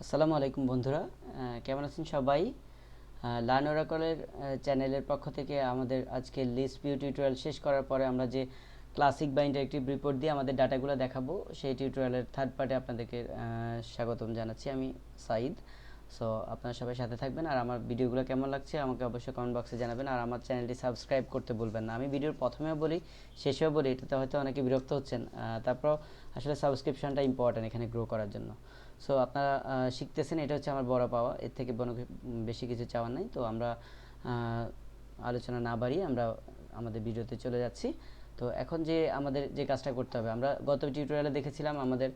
আসসালামু আলাইকুম বন্ধুরা, কেমন আছেন সবাই? লার্ন ওরাকলের চ্যানেলের পক্ষ থেকে আমাদের আজকে লিস্ট ভিউ টিউটোরিয়াল শেষ করার পরে আমরা যে ক্লাসিক বা ইন্টারেক্টিভ রিপোর্ট দিয়ে আমাদের ডাটাগুলো দেখাবো সেই টিউটোরিয়ালের থার্ড পার্টে আপনাদেরকে স্বাগতম জানাচ্ছি। আমি সাইদ। সো আপনারা সবাই সাথে থাকবেন, আর আমার ভিডিওগুলো কেমন লাগছে আমাকে অবশ্যই কমেন্ট বক্সে জানাবেন, আর আমার চ্যানেলটি সাবস্ক্রাইব করতে ভুলবেন না। আমি ভিডিওর প্রথমেও বলি, শেষেও বলি, এটাতে হয়তো অনেকে বিরক্ত হচ্ছেন, তারপর আসলে সাবস্ক্রিপশনটা ইম্পর্টেন্ট এখানে গ্রো করার জন্য। সো আপনারা শিখতেছেন, এটা হচ্ছে আমার বড় পাওয়া, এর থেকে বেশি কিছু চাওয়ার নাই। তো আমরা আলোচনা না বাড়িয়ে আমরা আমাদের ভিডিওতে চলে যাচ্ছি। তো এখন যে আমাদের যে কাজটা করতে হবে, আমরা গত টিউটোরিয়ালে দেখেছিলাম আমাদের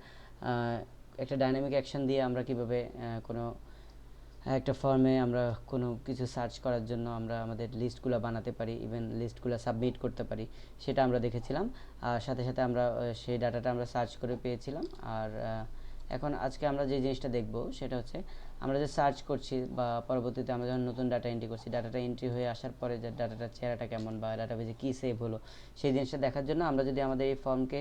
একটা ডাইনামিক অ্যাকশন দিয়ে আমরা কিভাবে কোনো একটা ফর্মে আমরা কোনো কিছু সার্চ করার জন্য আমরা আমাদের লিস্টগুলো বানাতে পারি, ইভেন লিস্টগুলো সাবমিট করতে পারি, সেটা আমরা দেখেছিলাম। আর সাথে সাথে আমরা সেই ডাটাটা আমরা সার্চ করে পেয়েছিলাম। আর এখন আজকে আমরা যে জিনিসটা দেখব সেটা হচ্ছে আমরা যে সার্চ করছি বা পরবর্তীতে আমরা যখন নতুন ডাটা এন্ট্রি করছি, ডাটাটা এন্ট্রি হয়ে আসার পরে যে ডাটাটার চেহারাটা কেমন বা ডাটাবেজে কী সেভ হলো সেই জিনিসটা দেখার জন্য আমরা যদি আমাদের এই ফর্মকে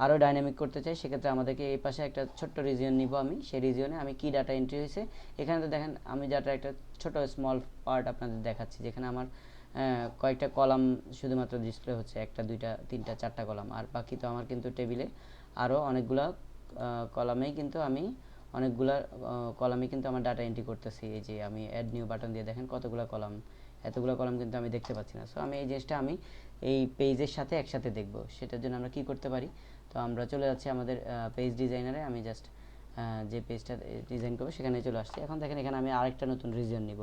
আরও ডাইনামিক করতে চাই, সেক্ষেত্রে আমাদেরকে এই পাশে একটা ছোট্ট রিজিয়ন নিব। আমি সেই রিজিয়নে আমি কী ডাটা এন্ট্রি হয়েছে এখানে তো দেখেন, আমি ডাটা একটা ছোট স্মল পার্ট আপনাদের দেখাচ্ছি, যেখানে আমার কয়েকটা কলাম শুধুমাত্র ডিসপ্লে হচ্ছে, একটা দুইটা তিনটা চারটা কলাম, আর বাকি তো আমার কিন্তু টেবিলে আরও অনেকগুলা কলামেই কিন্তু আমি কলামে কিন্তু আমার ডাটা এন্ট্রি করতেছি। এই যে আমি অ্যাড নিউ বাটন দিয়ে দেখেন কতগুলো কলাম, এতগুলো কলাম কিন্তু আমি দেখতে পাচ্ছি না। সো আমি এই জিনিসটা আমি এই পেজের সাথে একসাথে দেখব, সেটার জন্য আমরা কি করতে পারি? তো আমরা চলে যাচ্ছি আমাদের পেজ ডিজাইনারে। আমি জাস্ট যে পেজটা ডিজাইন করবো সেখানে চলে আসছি। এখন দেখেন এখানে আমি আরেকটা নতুন রিজিয়ন নিব।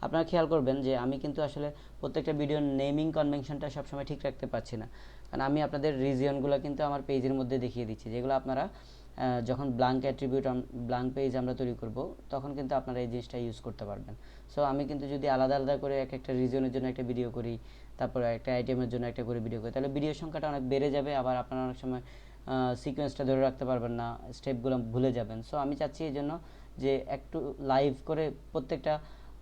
আপনারা খেয়াল করবেন যে আমি কিন্তু আসলে প্রত্যেকটা ভিডিওর নেমিং কনভেনশনটা সবসময় ঠিক রাখতে পারছি না, কারণ আমি আপনাদের রিজিয়নগুলো কিন্তু আমার পেজের মধ্যে দেখিয়ে দিচ্ছি, যেগুলো আপনারা যখন ব্ল্যাঙ্ক অ্যাট্রিবিউট ব্ল্যাঙ্ক পেজ আমরা তৈরি করব তখন কিন্তু আপনারা এই জিনিসটা ইউজ করতে পারবেন। সো আমি কিন্তু যদি আলাদা আলাদা করে একটা রিজিয়নের জন্য একটা ভিডিও করি, তারপরে একটা আইটেমের জন্য একটা করে ভিডিও করি, তাহলে ভিডিও সংখ্যাটা অনেক বেড়ে যাবে। আবার আপনারা অনেক সময় সিকোয়েন্সটা ধরে রাখতে পারবেন না, স্টেপগুলো ভুলে যাবেন। সো আমি চাচ্ছি এই জন্য যে একটু লাইভ করে প্রত্যেকটা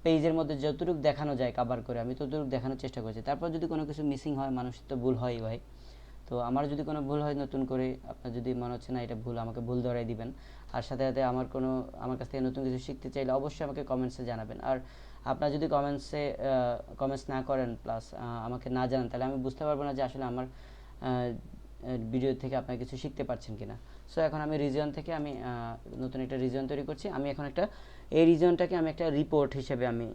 পেজের মধ্যে যতটুকু দেখানো যায় কভার করে আমি ততটুকু দেখানোর চেষ্টা করছি। তারপর যদি কোনো কিছু মিসিং হয়, মানুষের তো ভুল হয় ভাই, তো আমার যদি কোনো ভুল হয় নতুন করে, আপনার যদি মনে হচ্ছে না এটা ভুল, আমাকে ভুল ধরাই দিবেন। আর সাথে সাথে আমার কাছ থেকে নতুন কিছু শিখতে চাইলে অবশ্যই আমাকে কমেন্টসে জানাবেন। আর আপনারা যদি কমেন্টস না করেন, প্লাস আমাকে না জানান, তাহলে আমি বুঝতে পারবো না যে আসলে আমার ভিডিও থেকে আপনারা কিছু শিখতে পারছেন কিনা। সো এখন আমি রিজিয়ন থেকে আমি নতুন একটা রিজিয়ন তৈরি করছি। আমি এখন এই রিজিয়নটাকে আমি একটা রিপোর্ট হিসেবে আমি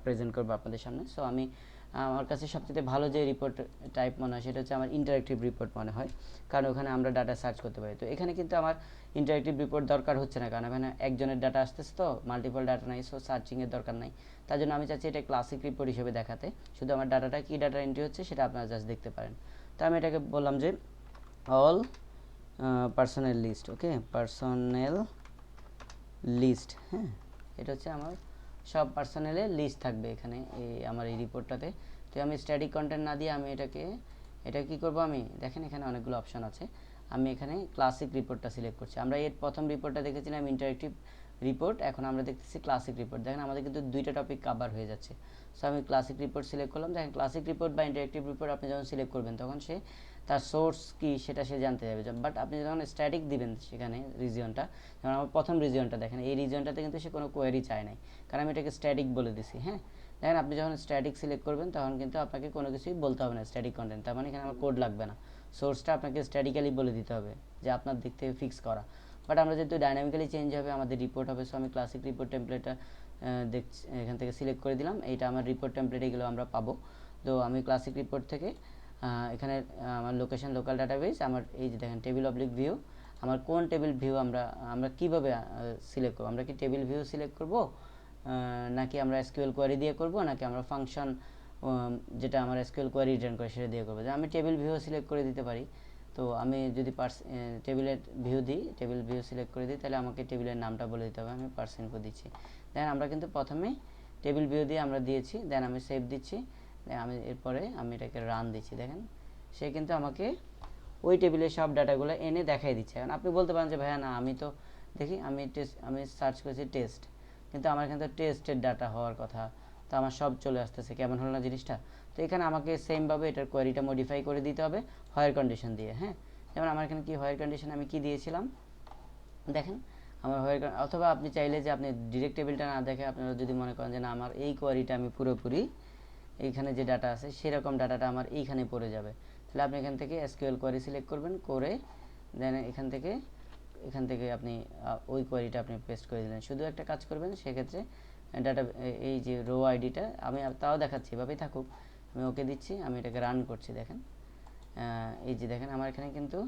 প্রেজেন্ট করবো আপনাদের সামনে। সো আমার কাছে সবচেয়ে ভালো যে রিপোর্ট টাইপ মনে হয় সেটা হচ্ছে আমার ইন্টারেক্টিভ রিপোর্ট মনে হয়, কারণ ওখানে আমরা ডাটা সার্চ করতে পারি। তো এখানে কিন্তু আমার ইন্টারেক্টিভ রিপোর্ট দরকার হচ্ছে না, কারণ এখানে একজনের ডাটা আসতেছে, তো মাল্টিপল ডাটা নাই, সো সার্চিংয়ের দরকার নাই। তার জন্য আমি চাচ্ছি এটা ক্লাসিক রিপোর্ট হিসেবে দেখাতে, শুধু আমার ডাটাটা কী ডাটা এন্ট্রি হচ্ছে সেটা আপনারা জাস্ট দেখতে পারেন। তো আমি এটাকে বললাম যে অল পার্সোনাল লিস্ট, ওকে, পার্সোনাল লিস্ট। হ্যাঁ, এটা হচ্ছে আমার সব পার্সোনালের লিস্ট থাকবে এখানে আমার এই রিপোর্টটাতে। তো আমি স্ট্যাটিক কন্টেন্ট না দিয়ে আমি এটা কি করব, আমি দেখেন এখানে অনেকগুলো অপশন আছে। আমি এখানে ক্লাসিক রিপোর্টটা সিলেক্ট করছি। আমরা এর প্রথম রিপোর্টটা দেখেছিলাম ইন্টারেক্টিভ রিপোর্ট, এখন আমরা দেখতেছি ক্লাসিক রিপোর্ট। দেখেন আমাদের কিন্তু দুইটা টপিক কভার হয়ে যাচ্ছে। সো আমি ক্লাসিক রিপোর্ট সিলেক্ট করলাম। দেখেন ক্লাসিক রিপোর্ট বা ইন্টারেক্টিভ রিপোর্ট আপনি যখন সিলেক্ট করবেন তখন তার সোর্স কি সেটা সে জানতে যাবে, বাট আপনি যখন স্ট্যাটিক দিবেন সেখানে রিজিয়নটা, যেমন আমার প্রথম রিজিয়নটা দেখেন, এই রিজিয়নটাতে কিন্তু সে কোনো কোয়েরি চায় নাই, কারণ আমি এটাকে স্ট্যাটিক বলে দিছি। হ্যাঁ, দেখেন আপনি যখন স্ট্যাটিক সিলেক্ট করবেন তখন কিন্তু আপনাকে কোনো কিছুই বলতে হবে না, স্ট্যাটিক কন্টেন্ট, তার মানে এখানে আমার কোড লাগবে না। সোর্সটা আপনাকে স্ট্যাটিক্যালি বলে দিতে হবে যে আপনার দিক থেকে ফিক্স করা। বাট আমরা যেহেতু ডাইনামিক্যালি চেঞ্জ হবে, আমাদের রিপোর্ট হবে, সো আমি ক্লাসিক রিপোর্ট টেমপ্লেটটা এখান থেকে সিলেক্ট করে দিলাম। এইটা আমার রিপোর্ট টেমপ্লেট, এগুলো আমরা পাবো। তো আমি ক্লাসিক রিপোর্ট থেকে এখানে আমার লোকেশন লোকাল ডাটাবেস, আমার এই যে দেখেন টেবিল অবলিক ভিউ, আমার কোন টেবিল ভিউ আমরা কীভাবে সিলেক্ট করবো, আমরা কি টেবিল ভিউ সিলেক্ট করব, নাকি আমরা এসকিউএল কোয়ারি দিয়ে করব, নাকি আমরা ফাংশন যেটা আমার এসকিউএল কোয়ারি রিটার্ন করে সেটা দিয়ে করবো। আমি টেবিল ভিউ সিলেক্ট করে দিতে পারি। তো আমি যদি টেবিলের ভিউ দিই, টেবিল ভিউ সিলেক্ট করে দিই, তাহলে আমাকে টেবিলের নামটা বলে দিতে হবে। আমি পার্সেন্ট দিচ্ছি। দেন আমরা কিন্তু প্রথমে টেবিল ভিউ দিয়ে আমরা দিয়েছি, দেন আমি সেভ দিচ্ছি, এরপরে আমি এটাকে রান দিচ্ছি। দেখেন সে কিন্তু আমাকে ওই টেবিলের সব ডাটাগুলো এনে দেখাই দিচ্ছে। এখন আপনি বলতে পারেন যে ভাইয়া না, আমি তো দেখি আমি সার্চ করেছি টেস্ট, কিন্তু আমার কিন্তু টেস্টের ডাটা হওয়ার কথা, তো আমার সব চলে আসতেছে, কেমন হলো না জিনিসটা? তো এখানে আমাকে সেমভাবে এটার কোয়ারিটা মডিফাই করে দিতে হবে হোয়ার কন্ডিশন দিয়ে। হ্যাঁ, যেমন আমার এখানে কি হোয়ার কন্ডিশন আমি কি দিয়েছিলাম, দেখেন আমার হয়ে গেল। অথবা আপনি চাইলে যে আপনি ডিরেক্ট টেবিলটা না দেখে আপনারা যদি মনে করেন যে না আমার এই কোয়ারিটা আমি পুরোপুরি এইখানে যে ডাটা আছে সেরকম ডাটাটা আমার এইখানে পড়ে যাবে, তাহলে আপনি এখান থেকে এসকিউএল কোয়ারি সিলেক্ট করবেন, করে দেন এখান থেকে আপনি ওই কোয়ারিটা আপনি পেস্ট করে দিলেন। শুধু একটা কাজ করবেন সেক্ষেত্রে ডাটা এই যে রো আইডিটা আমি তাও দেখাচ্ছি, এভাবেই থাকুক, আমি ওকে দিচ্ছি, আমি এটাকে রান করছি। দেখেন এই যে দেখেন আমার এখানে কিন্তু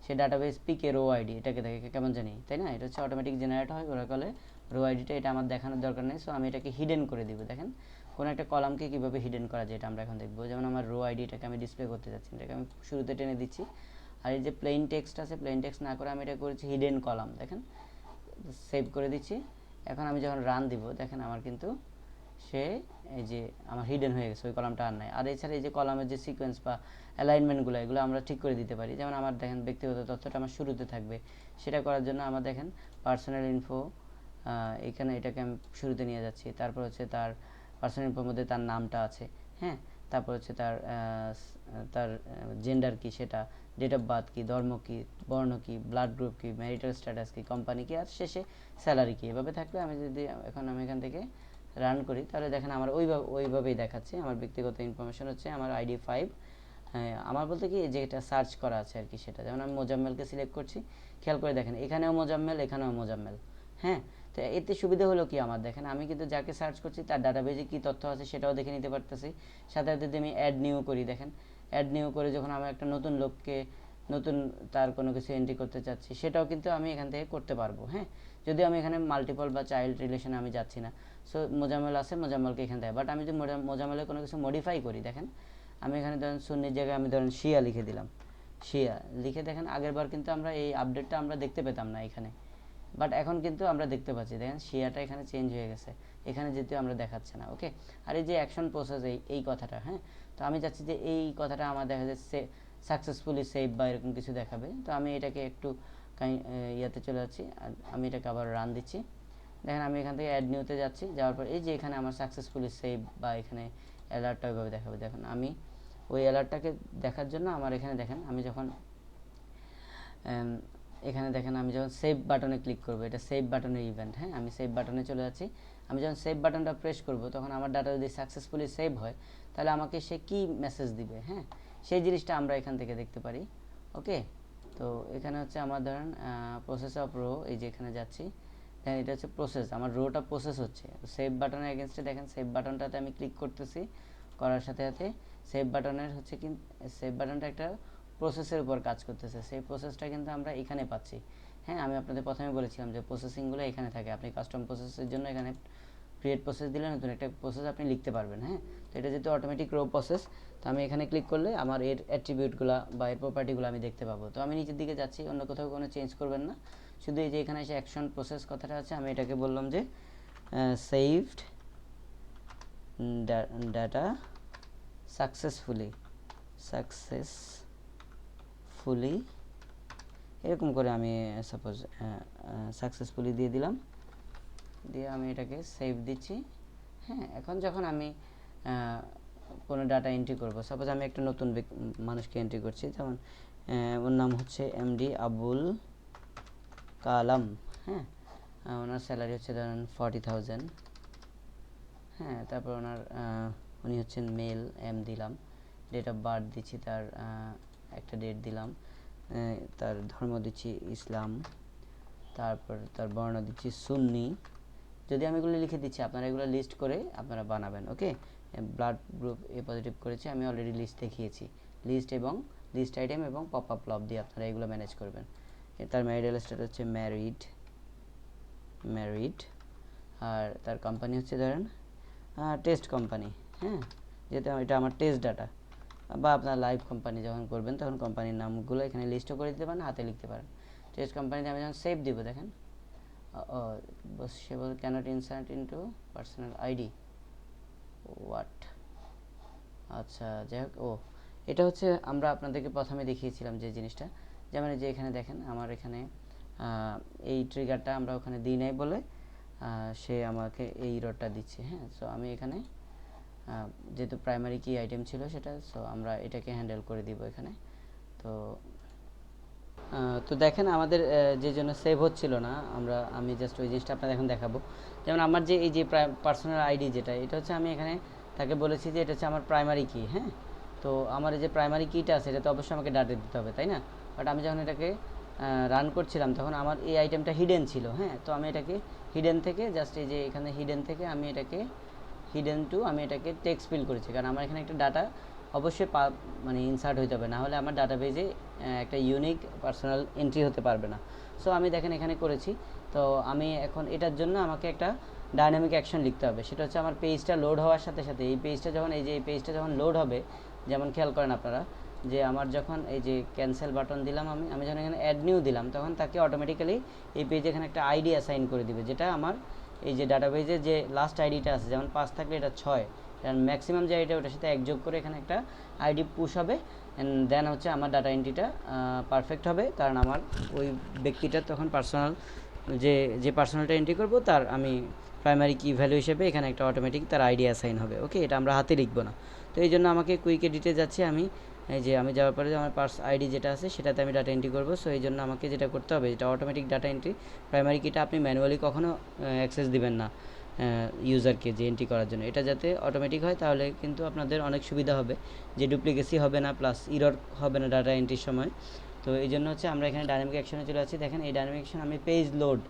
সে ডাটাবেস পিকে রো আইডি এটাকে দেখে কেমন জানি, তাই না? এটা হচ্ছে অটোমেটিক জেনারেট হয় ওরাকলে রো আইডিটা, এটা আমার দেখানোর দরকার নেই। সো আমি এটাকে হিডেন করে দিব। দেখেন কোনো একটা কলামকে কীভাবে হিডেন করা যায় এটা আমরা এখন দেখবো। যেমন আমার রো আইডিটাকে আমি ডিসপ্লে করতে যাচ্ছি, এটাকে আমি শুরুতে টেনে দিচ্ছি। আর এই যে প্লেন টেক্সট আছে, প্লেন টেক্সট না করে আমি এটা করেছি হিডেন কলাম। দেখেন সেভ করে দিচ্ছি। এখন আমি যখন রান দিব দেখেন আমার কিন্তু সে এই যে আমার হিডেন হয়ে গেছে, ওই কলামটা আর নাই। আর এছাড়া এই যে কলামের যে সিকোয়েন্স বা অ্যালাইনমেন্টগুলো এগুলো আমরা ঠিক করে দিতে পারি। যেমন আমার দেখেন ব্যক্তিগত তথ্যটা আমার শুরুতে থাকবে, সেটা করার জন্য আমার দেখেন পার্সোনাল ইনফো, এখানে এটাকে আমি শুরুতে নিয়ে যাচ্ছি। তারপর হচ্ছে তার পার্সোনাল ইনফোর মধ্যে তার নামটা আছে, হ্যাঁ। তারপর হচ্ছে তার জেন্ডার কি, সেটা ডেট অফ বার্থ কি, ধর্ম কি, বর্ণ কি, ব্লাড গ্রুপ কি, ম্যারিটাল স্ট্যাটাস কি, কোম্পানি কি, আর শেষে স্যালারি কি। এভাবে থাকলে আমি যদি আমি এখান থেকে রান করি তাহলে দেখেন আমার ওইভাবেই দেখাচ্ছে। আমার ব্যক্তিগত ইনফরমেশন হচ্ছে আমার আইডি 5, আমার বলতে কি যে এটা সার্চ করা আছে আর কি সেটা। যেমন আমি মোজাম্মেলকে সিলেক্ট করছি, খেয়াল করে দেখেন এখানেও মোজাম্মেল, এখানেও মোজাম্মেল, হ্যাঁ। তো এতে সুবিধা হলো কি আমার, দেখেন আমি কিন্তু যাকে সার্চ করছি তার ডাটাবেজে কী তথ্য আছে সেটাও দেখে নিতে পারতেছি। সাথে সাথে যদি আমি অ্যাড নিউ করি, দেখেন অ্যাড নিউ করে যখন আমি একটা নতুন লোককে নতুন তার কোনো কিছু এন্ট্রি করতে চাচ্ছি সেটাও কিন্তু আমি এখান থেকে করতে পারবো, হ্যাঁ। যদি আমি এখানে মাল্টিপল বা চাইল্ড রিলেশনে আমি যাচ্ছি না, সো মোজাম্মেল আছে, মোজাম্মেলকে এখানে দেয়। বাট আমি যদি মোজাম্মেলের কোনো কিছু মডিফাই করি, দেখেন আমি এখানে ধরেন সুন্নির জায়গায় আমি ধরেন শিয়া লিখে দিলাম, শিয়া লিখে দেখেন আগেরবার কিন্তু আমরা এই আপডেটটা আমরা দেখতে পেতাম না এখানে, বাট এখন কিন্তু আমরা দেখতে পাচ্ছি। দেখেন শিয়াটা এখানে চেঞ্জ হয়ে গেছে, এখানে যেহেতু আমরা দেখাচ্ছে না, ওকে। আর এই যে অ্যাকশন প্রসেস এই কথাটা, হ্যাঁ, তো আমি চাচ্ছি যে এই কথাটা আমার দেখা যাচ্ছে সাকসেসফুলি সেভ বা এরকম কিছু দেখাবে। তো আমি এটাকে একটু ইয়াতে চলে যাচ্ছি, আর আমি এটাকে আবার রান দিচ্ছি। দেখেন আমি এখান থেকে অ্যাড নিউতে যাচ্ছি, যাওয়ার পর এই যে এখানে আমার সাকসেসফুলি সেভ বা এখানে অ্যালার্টটা ওইভাবে দেখাবে। দেখুন আমি ওই অ্যালার্টটাকে দেখার জন্য আমার এখানে দেখেন আমি যখন এখানে দেখেন আমি যখন সেভ বাটনে ক্লিক করব, এটা সেভ বাটনের ইভেন্ট, হ্যাঁ। আমি সেভ বাটনে চলে যাচ্ছি। আমি যখন সেভ বাটনটা প্রেস করব তখন আমার ডাটা যদি সাকসেসফুলি সেভ হয় তাহলে আমাকে সে কী মেসেজ দিবে, হ্যাঁ, সেই জিনিসটা আমরা এখান থেকে দেখতে পারি, ওকে। তো এখানে হচ্ছে আমার ধরেন প্রসেস অফ রো, এই যে এখানে যাচ্ছি, দেখেন এটা হচ্ছে প্রসেস, আমার রোটা প্রসেস হচ্ছে। সেভ বাটনের এগেনস্টে দেখেন সেভ বাটনটাতে আমি ক্লিক করতেছি, করার সাথে সাথে সেভ বাটনের হচ্ছে কি সেভ বাটনটা একটা প্রসেসের উপর কাজ করতেছে, সেই প্রসেসটা কিন্তু আমরা এখানে পাচ্ছি, হ্যাঁ। আমি আপনাদের প্রথমে বলেছিলাম যে প্রসেসিংগুলো এখানে থাকে, আপনি কাস্টম প্রসেসের জন্য এখানে ক্রিয়েট প্রসেস দিলে নতুন একটা প্রসেস আপনি লিখতে পারবেন, হ্যাঁ। তো এটা যেহেতু অটোমেটিক রো প্রসেস, তো আমি এখানে ক্লিক করলে আমার এর অ্যাট্রিবিউটগুলো বা এর প্রপার্টিগুলো আমি দেখতে পাবো। তো আমি নিচের দিকে যাচ্ছি, অন্য কোথাও কোনো চেঞ্জ করবেন না, শুধু এই যে এখানে এসে অ্যাকশন প্রসেস কথাটা আছে, আমি এটাকে বললাম যে সেভড ডাটা সাকসেসফুলি এরকম করে আমি সাপোজ সাকসেসফুলি দিয়ে দিলাম, দিয়ে আমি এটাকে সেভ দিচ্ছি, হ্যাঁ। এখন যখন আমি কোনো ডাটা এন্ট্রি করব, সাপোজ আমি একটা নতুন মানুষকে এন্ট্রি করছি, যেমন ওর নাম হচ্ছে এমডি আবুল কালাম, হ্যাঁ। ওনার স্যালারি হচ্ছে ধরেন 40,000, হ্যাঁ। তারপর উনি হচ্ছেন মেল, দিলাম, ডেট অফ বার্থ দিচ্ছি, তার একটা ডেট দিলাম, তার ধর্ম দিচ্ছি ইসলাম, তারপর তার বর্ণ দিচ্ছি সুন্নি। যদি আমি এগুলো লিখে দিচ্ছি, আপনারা এগুলো লিস্ট করে আপনারা বানাবেন, ওকে। ব্লাড গ্রুপ এ পজিটিভ করেছি, আমি অলরেডি লিস্ট দেখিয়েছি, লিস্ট এবং লিস্ট আইটেম এবং পপ আপ লব দিয়ে আপনারা এগুলো ম্যানেজ করবেন। তার ম্যারিটাল স্ট্যাটাস হচ্ছে ম্যারিড, আর তার কোম্পানি হচ্ছে ধরেন টেস্ট কোম্পানি, হ্যাঁ, যেহেতু এটা আমার টেস্ট ডাটা, বা আপনার লাইভ কোম্পানি যখন করবেন তখন কোম্পানির নামগুলো এখানে লিস্টও করে দিতে পারেন, হাতে লিখতে পারেন। টেস্ট কোম্পানিতে আমি যখন সেভ দিব, দেখেন সে বল cannot insert into personal ID, what, আচ্ছা যাই হোক। এটা হচ্ছে আমরা আপনাদেরকে প্রথমে দেখিয়েছিলাম যে জিনিসটা, যেমন যে এখানে দেখেন আমার এখানে এই ট্রিগারটা আমরা ওখানে দিই নাই বলে সে আমাকে এই এররটা দিচ্ছে, হ্যাঁ। সো আমি এখানে যেহেতু প্রাইমারি কি আইটেম ছিল সেটা, সো আমরা এটাকে হ্যান্ডেল করে দিব এখানে। তো তো দেখেন আমাদের যে জন্য সেভ হচ্ছিল না, আমি জাস্ট ওই জিনিসটা আপনাদের এখন দেখাবো। যেমন আমার যে এই যে পার্সোনাল আইডি যেটা, এটা হচ্ছে আমি এখানে তাকে বলেছি যে এটা হচ্ছে আমার প্রাইমারি কি। হ্যাঁ, তো আমার এই যে প্রাইমারি কিটা আছে এটা তো অবশ্যই আমাকে ডাটা দিতে হবে, তাই না? বাট আমি যখন এটাকে রান করছিলাম তখন আমার এই আইটেমটা হিডেন ছিল। হ্যাঁ, তো আমি এটাকে হিডেন থেকে জাস্ট এই যে এখানে হিডেন থেকে আমি এটাকে হিডেন টু আমি এটাকে টেক্সট ফিল করেছি, কারণ আমার এখানে একটা ডাটা অবশ্যই মানে ইনসার্ট হইতে হবে, না হলে আমার ডাটাবেজে একটা ইউনিক পার্সোনাল এন্ট্রি হতে পারবে না। সো আমি দেখেন এখানে করেছি। তো আমি এখন এটার জন্য আমাকে একটা ডাইনামিক অ্যাকশন লিখতে হবে। সেটা হচ্ছে আমার পেজটা লোড হওয়ার সাথে সাথে এই পেজটা যখন এই পেজটা যখন লোড হবে, যেমন খেয়াল করেন আপনারা যে আমার যখন এই যে ক্যান্সেল বাটন দিলাম, আমি যখন এখানে অ্যাড নিউ দিলাম, তখন তাকে অটোমেটিক্যালি এই পেজে এখানে একটা আইডি অ্যাসাইন করে দিবে, যেটা আমার এই যে ডাটাবেজে যে লাস্ট আইডিটা আছে, যেমন 5 থাকলে এটা 6, কারণ ম্যাক্সিমাম যে আইডিটা ওটার সাথে এক যোগ করে এখানে একটা আইডি পুশ হবে, অ্যান্ড দেন হচ্ছে আমার ডাটা এন্ট্রিটা পারফেক্ট হবে, কারণ আমার ওই ব্যক্তিটার তখন পার্সোনাল যে পার্সোনালটা এন্ট্রি করব তার আমি প্রাইমারি কি ভ্যালু হিসেবে এখানে একটা অটোমেটিক তার আইডি অ্যাসাইন হবে। ওকে, এটা আমরা হাতে লিখবো না। তো এই জন্য আমাকে কুইক এডিটে যাচ্ছি, এই যে আমি যাওয়ার পরে যে আমার পার্স আইডি যেটা আছে সেটাতে আমি ডাটা এন্ট্রি করবো। সো এই জন্য আমাকে যেটা করতে হবে, যেটা অটোমেটিক ডাটা এন্ট্রি, প্রাইমারি কিটা আপনি ম্যানুয়ালি কখনো অ্যাক্সেস দিবেন না ইউজারকে যে এন্ট্রি করার জন্য। এটা যাতে অটোমেটিক হয় তাহলে কিন্তু আপনাদের অনেক সুবিধা হবে, যে ডুপ্লিকেসি হবে না, প্লাস ইরর হবে না ডাটা এন্ট্রির সময়। তো এই জন্য হচ্ছে আমরা এখানে ডাইনামিক অ্যাকশনে চলে আসছি। দেখেন এই ডাইনামিক অ্যাকশন আমি পেজ লোড,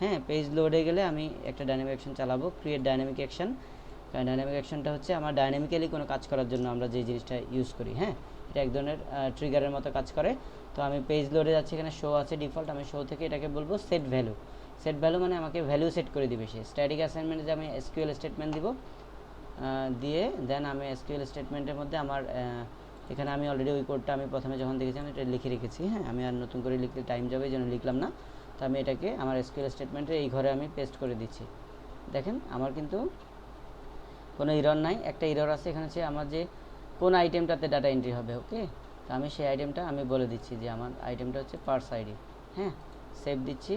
হ্যাঁ পেজ লোডে গেলে আমি একটা ডাইনামিক অ্যাকশন চালাবো, ক্রিয়েট ডাইনামিক অ্যাকশন। ডাইনামিক অ্যাকশনটা হচ্ছে আমার ডাইনামিক্যালি কোনো কাজ করার জন্য আমরা যে জিনিসটা ইউজ করি। হ্যাঁ, এটা এক ধরনের ট্রিগারের মতো কাজ করে। তো আমি পেজ লোডে যাচ্ছি, এখানে শো আছে ডিফল্ট, আমি শো থেকে এটাকে বলবো সেট ভ্যালু। সেট ভ্যালু মানে আমাকে ভ্যালু সেট করে দিবে সে। স্ট্যাটিক অ্যাসাইনমেন্টে আমি এসকিউএল স্টেটমেন্ট দিব, দিয়ে দেন আমি এসকিউএল স্টেটমেন্টের মধ্যে আমার এখানে আমি অলরেডি ওই কোডটা আমি প্রথমে যখন দেখেছিলাম এটা লিখে রেখেছি। হ্যাঁ, আমি আর নতুন করে লিখতে টাইম যাবে, এই জন্য লিখলাম না। তো আমি এটাকে আমার এসকিউএল স্টেটমেন্টে এই ঘরে আমি পেস্ট করে দিচ্ছি। দেখেন আমার কিন্তু কোনো ইরর নাই, একটা ইরর আছে এখানে হচ্ছে আমার যে কোন আইটেমটাতে ডাটা এন্ট্রি হবে। ওকে, তো আমি সেই আইটেমটা আমি বলে দিচ্ছি যে আমার আইটেমটা হচ্ছে পার্স আইডি। হ্যাঁ, সেভ দিচ্ছি,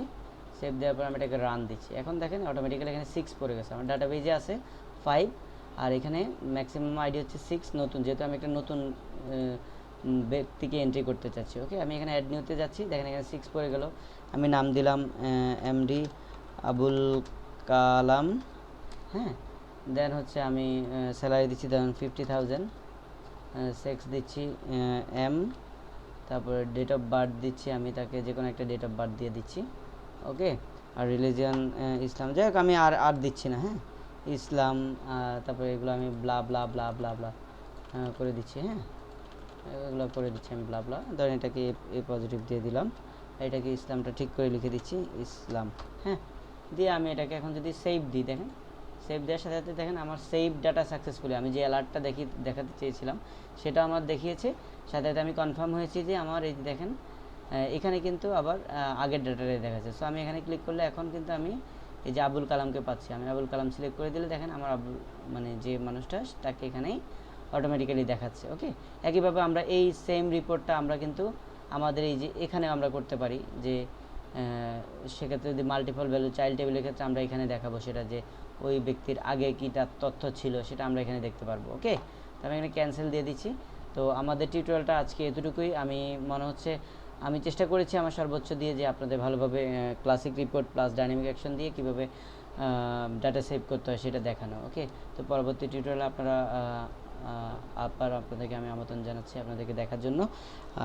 সেভ দেওয়ার পর আমি এটাকে রান দিচ্ছি। এখন দেখেন অটোমেটিক্যালি এখানে 6 পড়ে গেছে, আমার ডাটাবেজে আছে 5, আর এখানে ম্যাক্সিমাম আইডি হচ্ছে 6 নতুন, যেহেতু আমি একটা নতুন ব্যক্তিকে এন্ট্রি করতে চাচ্ছি। ওকে, আমি এখানে অ্যাড নিউতে যাচ্ছি, দেখেন এখানে 6 পড়ে গেল। আমি নাম দিলাম এমডি আবুল কালাম। হ্যাঁ, দেন হচ্ছে আমি স্যালারি দিচ্ছি ধরুন 50,000, সেক্স দিচ্ছি তারপরে ডেট অফ বার্থ দিচ্ছি, আমি তাকে যে কোনো একটা ডেট অফ বার্থ দিয়ে দিচ্ছি। ওকে, আর রিলিজিয়ন ইসলাম, যাই হোক আমি আর দিচ্ছি না। হ্যাঁ, ইসলাম, তারপরে এগুলো আমি ব্লা ব্লা ব্লা ব্লা ব্লা করে দিচ্ছি। হ্যাঁ, এগুলো করে দিচ্ছি আমি ব্লা ব্লা, ধরেন এটাকে এ পজিটিভ দিয়ে দিলাম, এটাকে ইসলামটা ঠিক করে লিখে দিচ্ছি ইসলাম। হ্যাঁ, দিয়ে আমি এটাকে এখন যদি সেভ দিই, দেখেন সেভ দেওয়ার সাথে সাথে দেখেন আমার সেভ ডাটা সাকসেসফুলি, আমি যে অ্যালার্টটা দেখাতে চেয়েছিলাম সেটা আমার দেখিয়েছে। সাথে সাথে আমি কনফার্ম হয়েছি যে আমার এই দেখেন এখানে কিন্তু আবার আগের ডাটাটাই দেখাচ্ছে। সো আমি এখানে ক্লিক করলে এখন কিন্তু আমি এই যে আবুল কালামকে পাচ্ছি। আমি আবুল কালাম সিলেক্ট করে দিলে দেখেন আমার মানে যে মানুষটা তাকে এখানেই অটোমেটিক্যালি দেখাচ্ছে। ওকে, একইভাবে আমরা এই সেম রিপোর্টটা আমরা কিন্তু আমাদের এই যে এখানে আমরা করতে পারি, যে সেক্ষেত্রে যদি মাল্টিপল ভ্যালু চাইল্ড টেবিলের ক্ষেত্রে আমরা এখানে দেখাবো সেটা, যে ওই ব্যক্তির আগে কী তার তথ্য ছিল সেটা আমরা এখানে দেখতে পারবো। ওকে, তো আমি এখানে ক্যান্সেল দিয়ে দিচ্ছি। তো আমাদের টিউটোরিয়ালটা আজকে এতটুকুই। আমি মনে হচ্ছে আমি চেষ্টা করেছি আমার সর্বোচ্চ দিয়ে যে আপনাদের ভালোভাবে classic report plus dynamic action দিয়ে কীভাবে ডাটা সেভ করতে হয় সেটা দেখানো। ওকে, তো পরবর্তী টিউটোরিয়ালে আপনাদেরকে আমি আমন্ত্রণ জানাচ্ছি আপনাদেরকে দেখার জন্য।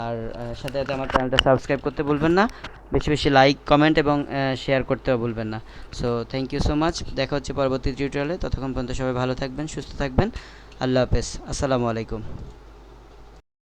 আর সাথে সাথে আমার চ্যানেলটা সাবস্ক্রাইব করতে ভুলবেন না, বেশি বেশি লাইক কমেন্ট এবং শেয়ার করতেও ভুলবেন না। So thank you so much, দেখা হচ্ছে পরবর্তী টিউটোরিয়ালে। ততক্ষণ পর্যন্ত সবাই ভালো থাকবেন, সুস্থ থাকবেন। আল্লাহ হাফেজ, আসসালামু আলাইকুম।